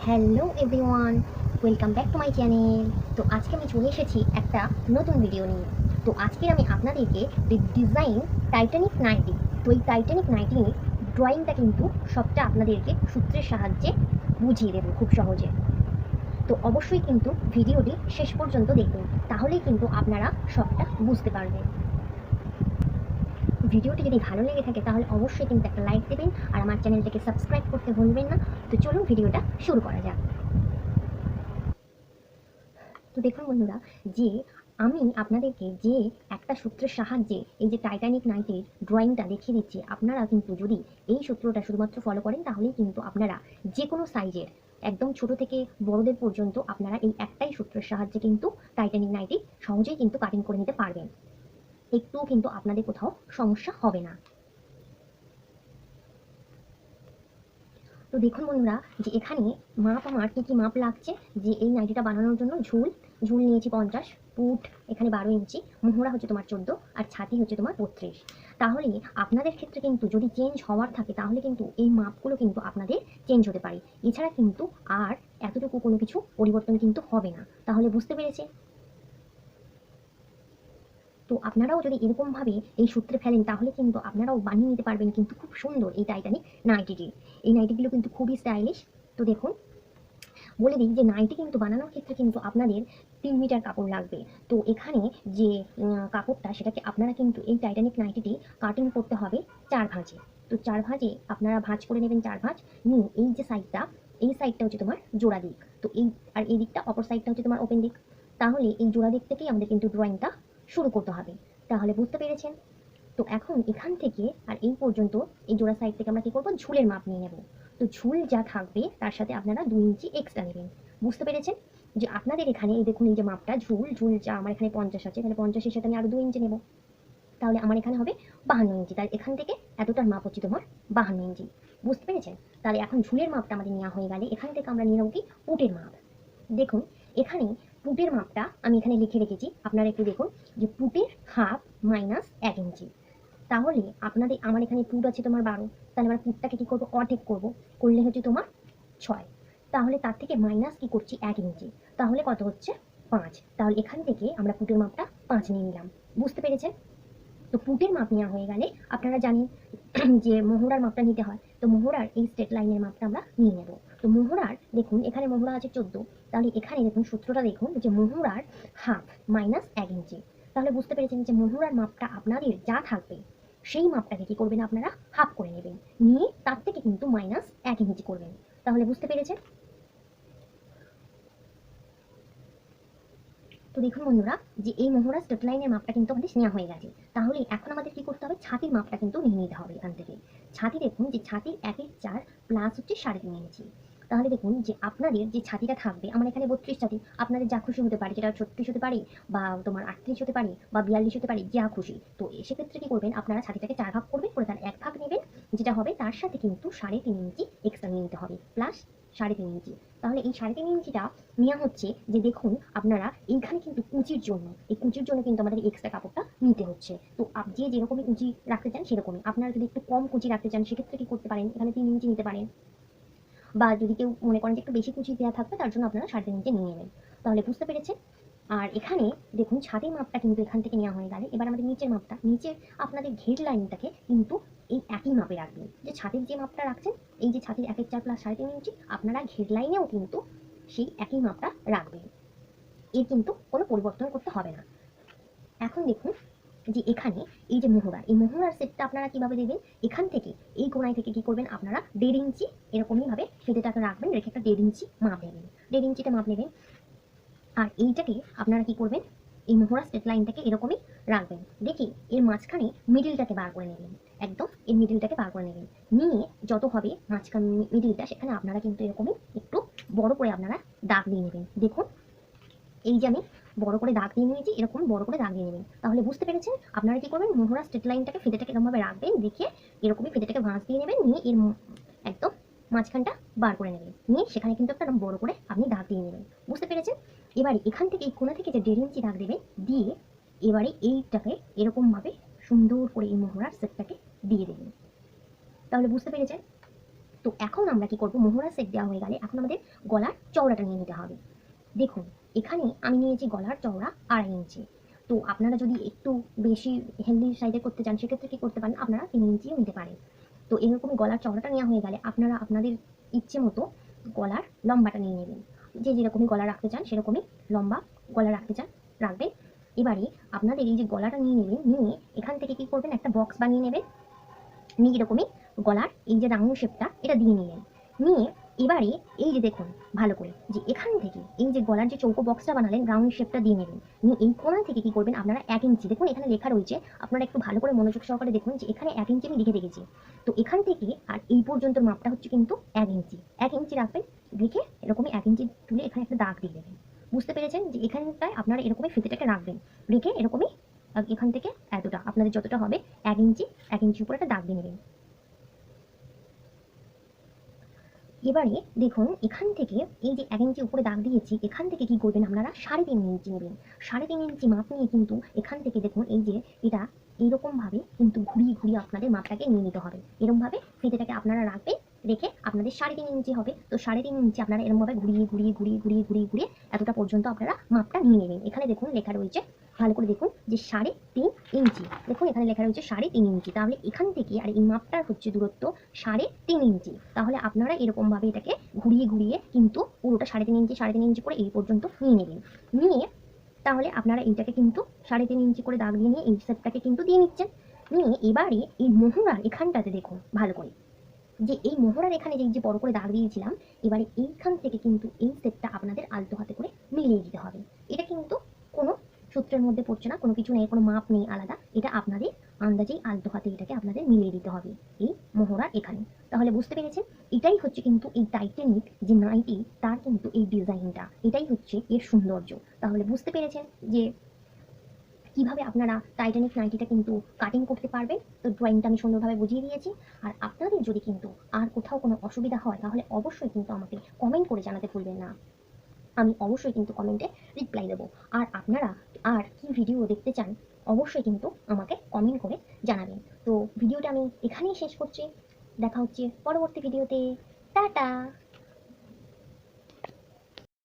Hello everyone, welcome back to my channel. তো আজকে আমি চলে এসেছি একটা নতুন ভিডিও নিয়ে। তো আজকে আমি আপনাদেরকে ডিজাইন টাইটানিক নাইটি, তো এই টাইটানিক নাইটি ড্রয়িংটা কিন্তু সবটা আপনাদেরকে সূত্রের সাহায্যে বুঝিয়ে দেবো খুব সহজে। তো অবশ্যই কিন্তু ভিডিওটি শেষ পর্যন্ত দেখবেন, তাহলেই কিন্তু আপনারা সবটা বুঝতে পারবেন। ভিডিওটি যদি ভালো লেগে থাকে তাহলে অবশ্যই কিন্তু একটা লাইক দেবেন আর আমার চ্যানেলটাকে সাবস্ক্রাইব করতে ভুলবেন না। তো চলুন ভিডিওটা শুরু করা যাক। তো দেখুন বন্ধুরা, যে আমি আপনাদেরকে যে একটা সূত্রের সাহায্যে এই যে টাইটানিক নাইটের ড্রয়িংটা দেখিয়ে দিচ্ছি, আপনারা কিন্তু যদি এই সূত্রটা শুধুমাত্র ফলো করেন তাহলেই কিন্তু আপনারা যে কোনো সাইজের একদম ছোট থেকে বড়দের পর্যন্ত আপনারা এই একটাই সূত্রের সাহায্যে কিন্তু টাইটানিক নাইটি সহজেই কিন্তু কাটিং করে নিতে পারবেন। একটুও কিন্তু আপনাদের কোথাও সমস্যা হবে না। তো দেখুন বন্ধুরা, যে এখানে মাপ আমার কী কী মাপ লাগছে, যে এই নাইটিটা বানানোর জন্য ঝুল ঝুল নিয়েছি 50, পুট এখানে 12 ইঞ্চি, মোহরা হচ্ছে তোমার 14 আর ছাতি হচ্ছে তোমার 32। তাহলে আপনাদের ক্ষেত্রে কিন্তু যদি চেঞ্জ হওয়ার থাকে তাহলে কিন্তু এই মাপগুলো কিন্তু আপনাদের চেঞ্জ হতে পারে। এছাড়া কিন্তু আর এতটুকু কোনো কিছু পরিবর্তন কিন্তু হবে না। তাহলে বুঝতে পেরেছে? তো আপনারাও যদি এরকমভাবে এই সূত্রে ফেলেন তাহলে কিন্তু আপনারাও বানিয়ে নিতে পারবেন কিন্তু খুব সুন্দর এই টাইটানিক নাইটিটি। এই নাইটিগুলো কিন্তু খুবই স্টাইলিশ। তো দেখুন, বলে দিই যে নাইটি কিন্তু বানানোর ক্ষেত্রে কিন্তু আপনাদের 3 মিটার কাপড় লাগবে। তো এখানে যে কাপড়টা সেটাকে আপনারা কিন্তু এই টাইটানিক নাইটিটি কাটিং করতে হবে 4 ভাঁজে। তো 4 ভাঁজে আপনারা ভাঁজ করে নেবেন, 4 ভাঁজ নিয়ে এই যে সাইডটা, এই সাইডটা হচ্ছে তোমার জোড়া দিক, তো এই আর এই দিকটা অপর সাইডটা হচ্ছে তোমার ওপেন দিক। তাহলে এই জোড়া দিক থেকেই আমাদের কিন্তু ড্রয়িংটা শুরু করতে হবে। তাহলে বুঝতে পেরেছেন? তো এখন এখান থেকে আর এই পর্যন্ত এই জোড়া সাইড থেকে আমরা কি করব, ঝুলের মাপ নিয়ে নেব। তো ঝুল যা থাকবে তার সাথে আপনারা 2 ইঞ্চি এক্সট্রা নেবেন। বুঝতে পেরেছেন? যে আপনাদের এখানে এই দেখুন, এই যে মাপটা ঝুল ঝুল যা আমার এখানে 50 আছে, তাহলে 50-এর সাথে আমি আরো 2 ইঞ্চি নেব। তাহলে আমার এখানে হবে 52 ইঞ্চি। তাই এখান থেকে এতটার মাপ হচ্ছে তোমার 52 ইঞ্চি। বুঝতে পেরেছেন? তাহলে এখন ঝুলের মাপটা আমাদের নেওয়া হয়ে গেলে এখান থেকে আমরা নিয়ে নেব কি, পুটের মাপ। দেখুন, এখানে পুটের মাপটা আমি এখানে লিখে রেখেছি, আপনারা একটু দেখুন যে পুটের হাফ মাইনাস 1 ইঞ্চি। তাহলে আপনাদের আমার এখানে পুট আছে তোমার 12, তাহলে আমরা পুটটাকে কি করবো, অর্ধেক করবো, করলে হচ্ছে তোমার 6। তাহলে তার থেকে মাইনাস কি করছি, 1 ইঞ্চি। তাহলে কত হচ্ছে, 5। তাহলে এখান থেকে আমরা পুটের মাপটা 5 নিয়ে নিলাম। বুঝতে পেরেছেন? তো পুটের মাপ নেওয়া হয়ে গেলে আপনারা জানেন যে মোহরার মাপটা নিতে হয়। তো মোহরার এই স্ট্রেট লাইনের মাপটা আমরা নিয়ে নেব। তো মোহরার দেখুন, এখানে মোহরা আছে 14, তাহলে এখানে দেখুন সূত্রটা দেখুন যে মোহরার হাফ মাইনাস 1 ইঞ্চি। তাহলে বুঝতে পেরেছেন যে মোহরার মাপটা আপনাদের যা থাকবে সেই মাপটাকে কি করবেন, আপনারা হাফ করে নেবেন, নিয়ে তার থেকে কিন্তু মাইনাস 1 ইঞ্চি করবেন। তাহলে বুঝতে পেরেছেন? তো দেখুন বন্ধুরা, যে এই মোহরা স্ট্রেট লাইনের মাপটা কিন্তু আমাদের নেওয়া হয়ে গেছে। তাহলে এখন আমাদের কি করতে হবে, ছাতির মাপটা কিন্তু নিয়ে নিতে হবে এখান থেকে। ছাতি দেখুন যে ছাতির 1/4 প্লাস হচ্ছে 3.5 ইঞ্চি। তাহলে দেখুন যে আপনাদের যে ছাতিটা থাকবে, আমার এখানে 32 ছাতি, আপনাদের যা খুশি হতে পারে, যেটা 36 হতে পারে বা তোমার 38 হতে পারে বা 42 হতে পারে, যা খুশি। তো সেক্ষেত্রে কি করবেন, আপনারা ছাতিটাকে 4 ভাগ করবেন, করে তার 1 ভাগ নেবেন, যেটা হবে তার সাথে কিন্তু 3.5 ইঞ্চি এক্সট্রা নিয়ে নিতে হবে, প্লাস 3.5 ইঞ্চি। তাহলে এই 3.5 ইঞ্চিটা নেওয়া হচ্ছে যে দেখুন আপনারা এইখানে কিন্তু কুচির জন্য, এই কুচির জন্য কিন্তু আমাদের এক্সট্রা কাপড়টা নিতে হচ্ছে। তো যে যেরকমই কুচি রাখতে চান সেরকমই, আপনারা যদি একটু কম কুচি রাখতে চান সেক্ষেত্রে কি করতে পারেন, এখানে 3 ইঞ্চি নিতে পারেন, বা যদি কেউ মনে করেন যে একটু বেশি কুচি দেওয়া থাকবে তার জন্য আপনারা 3.5 ইঞ্চি নিয়ে নেবেন। তাহলে বুঝতে পেরেছেন? আর এখানে দেখুন ছাদের মাপটা কিন্তু এখান থেকে নেওয়া হয়ে গেলে এবার আমাদের নিচের মাপটা, নিচের আপনাদের ঘের লাইনটাকে কিন্তু এই একই মাপে রাখবেন। যে ছাদের যে মাপটা রাখছেন, এই যে ছাদের 1/4 প্লাস 3.5 ইঞ্চি, আপনারা ঘের লাইনেও কিন্তু সেই একই মাপটা রাখবেন। এর কিন্তু কোনো পরিবর্তন করতে হবে না। এখন দেখুন যে এখানে এই যে মোহরা, এই মোহরার সেটটা আপনারা কিভাবে দেবেন, এখান থেকে এই কোণায় থেকে কি করবেন, আপনারা 1.5 ইঞ্চি এরকমই ভাবে ফিতেটাকে রাখবেন, রেখে একটা 1.5 ইঞ্চি মাপ নেবেন, 1.5 ইঞ্চিটা মাপ নেবেন। আর এইটাকে আপনারা কি করবেন, এই মোহরা স্ট্রেট লাইনটাকে এরকমই রাখবেন, দেখি এর মাঝখানে মিডিলটাকে বার করে নেবেন, একদম এর মিডিলটাকে বার করে নেবেন, নিয়ে যত হবে মাঝখান মিডিলটা সেখানে আপনারা কিন্তু এরকমই একটু বড় করে আপনারা দাগ দিয়ে নেবেন। দেখুন, এই যে আমি বড় করে দাগ দিয়ে নিয়েছি, এরকম বড় করে দাগ দিয়ে নেবেন। তাহলে বুঝতে পেরেছেন? আপনারা কি করবেন, মোহরা স্ট্রেট লাইনটাকে ফিতেটাকে এরকমভাবে রাখবেন, দেখিয়ে এরকমই ফিতেটাকে ভাঁজ দিয়ে নেবেন, নিয়ে এর একদম মাঝখানটা বার করে নেবেন, নিয়ে সেখানে কিন্তু একটা বড় করে আপনি দাগ দিয়ে নেবেন। বুঝতে পেরেছেন? এবারে এখান থেকে এই কোণা থেকে যে 1.5 ইঞ্চি দাগ দেবেন, দিয়ে এবারে এইটাকে এরকমভাবে সুন্দর করে এই মোহরার সেটটাকে দিয়ে দেবেন। তাহলে বুঝতে পেরেছেন? তো এখন আমরা কি করব, মোহরা সেট দেওয়া হয়ে গেলে এখন আমাদের গলার চওড়াটা নিয়ে নিতে হবে। দেখুন এখানে আমি নিয়েছি গলার চওড়া 2.5 ইঞ্চি। তো আপনারা যদি একটু বেশি হেলদি সাইজে করতে চান সেক্ষেত্রে কি করতে পারেন, আপনারা 3 ইঞ্চিও নিতে পারেন। তো এরকমই গলার চওড়াটা নেওয়া হয়ে গেলে আপনারা আপনাদের ইচ্ছে মতো গলার লম্বাটা নিয়ে নেবেন। যে যেরকমই গলা রাখতে চান সেরকমই লম্বা গলা রাখতে চান রাখবেন। এবারে আপনাদের এই যে গলাটা নিয়ে নেবেন, নিয়ে এখান থেকে কি করবেন, একটা বক্স বানিয়ে নেবেন। নিয়ে এরকমই গলার এই যে রাউন্ড শেপটা এটা দিয়ে নিলেন। নিয়ে এবারে এই যে দেখুন ভালো করে যে এখান থেকে এই যে গলার যে চৌকো বক্সটা বানালেন রাউন্ড শেপটা দিয়ে নেবেন। নিয়ে এই কোণা থেকে কি করবেন, আপনারা 1 ইঞ্চি, দেখুন এখানে লেখা রয়েছে, আপনারা একটু ভালো করে মনোযোগ সহকারে দেখুন যে এখানে 1 ইঞ্চি আমি লিখে রেখেছি। তো এখান থেকে আর এই পর্যন্ত মাপটা হচ্ছে কিন্তু 1 ইঞ্চি। 1 ইঞ্চি রাখবেন, রেখে এরকমই 1 ইঞ্চি তুলে এখানে একটা দাগ দিয়ে দেবেন। বুঝতে পেরেছেন যে এখানটায় আপনারা এরকমই ফিতেটাকে রাখবেন, রেখে এরকমই এখান থেকে এতটা আপনাদের যতটা হবে 1 ইঞ্চি, 1 ইঞ্চি উপরে একটা দাগ দিয়ে নেবেন। এবারে দেখুন এখান থেকে এই যে 1 ইঞ্চি উপরে দাগ দিয়েছি, এখান থেকে কি করবেন আপনারা 3.5 ইঞ্চি নেবেন। 3.5 ইঞ্চি মাপ নিয়ে কিন্তু এখান থেকে দেখুন এই যে এটা এইরকম ভাবে কিন্তু ঘুরিয়ে ঘুরিয়ে আপনাদের মাপটাকে নিয়ে নিতে হবে। এরকম ভাবে ফিতেটাকে আপনারা রাখবেন, রেখে আপনাদের 3.5 ইঞ্চি হবে। তো 3.5 ইঞ্চি আপনারা এরকম ভাবে ঘুরিয়ে ঘুরিয়ে ঘুরিয়ে ঘুরিয়ে ঘুরিয়ে ঘুরিয়ে এতটা পর্যন্ত আপনারা মাপটা নিয়ে নেবেন। এখানে দেখুন লেখা রয়েছে, ভালো করে দেখুন যে 3.5 ইঞ্চি, দেখুন এখানে লেখা রয়েছে 3.5 ইঞ্চি। তাহলে এখান থেকে আর এই মাপটার হচ্ছে দূরত্ব 3.5 ইঞ্চি। তাহলে আপনারা এরকম ভাবে এটাকে ঘুরিয়ে ঘুরিয়ে কিন্তু পুরোটা 3.5 ইঞ্চি 3.5 ইঞ্চি করে এই পর্যন্ত নিয়ে নেবেন। নিয়ে তাহলে আপনারা এইটাকে কিন্তু 3.5 ইঞ্চি করে দাগ দিয়ে নিয়ে এই শেপটাকে কিন্তু দিয়ে নিচ্ছেন। নিয়ে এবারে এই মোহরার এখানটাতে দেখুন ভালো করে যে এই মোহরার এখানে যে বড় করে দাগ দিয়েছিলাম, এবারে এইখান থেকে কিন্তু এই শেপটা আপনাদের আলতো হাতে করে মিলিয়ে দিতে হবে। এটা কিন্তু কোনো সূত্রের মধ্যে পড়ছে না, কোনো কিছু নেই, কোনো মাপ নেই আলাদা, এটা আপনাদের আন্দাজেই আলতো হাতে এটাকে আপনাদের মিলিয়ে দিতে হবে এই মোহরার এখানে। তাহলে বুঝতে পেরেছেন, এটাই হচ্ছে কিন্তু এই টাইটানিক যে নাইটি তার কিন্তু এই ডিজাইনটা, এটাই হচ্ছে এর সৌন্দর্য। তাহলে বুঝতে পেরেছেন যে কিভাবে আপনারা টাইটানিক নাইটিটা কিন্তু কাটিং করতে পারবেন। তো ড্রয়িংটা আমি সুন্দরভাবে বুঝিয়ে দিয়েছি। আর আপনাদের যদি কিন্তু আর কোথাও কোনো অসুবিধা হয় তাহলে অবশ্যই কিন্তু আমাকে কমেন্ট করে জানাতে ভুলবেন না, আমি অবশ্যই কিন্তু কমেন্টে রিপ্লাই দেবো। আর আপনারা আর কি ভিডিও দেখতে চান অবশ্যই কিন্তু আমাকে কমেন্ট করে জানাবেন। তো ভিডিওটা আমি এখানেই শেষ করছি, দেখা হচ্ছে পরবর্তী ভিডিওতে। টাটা।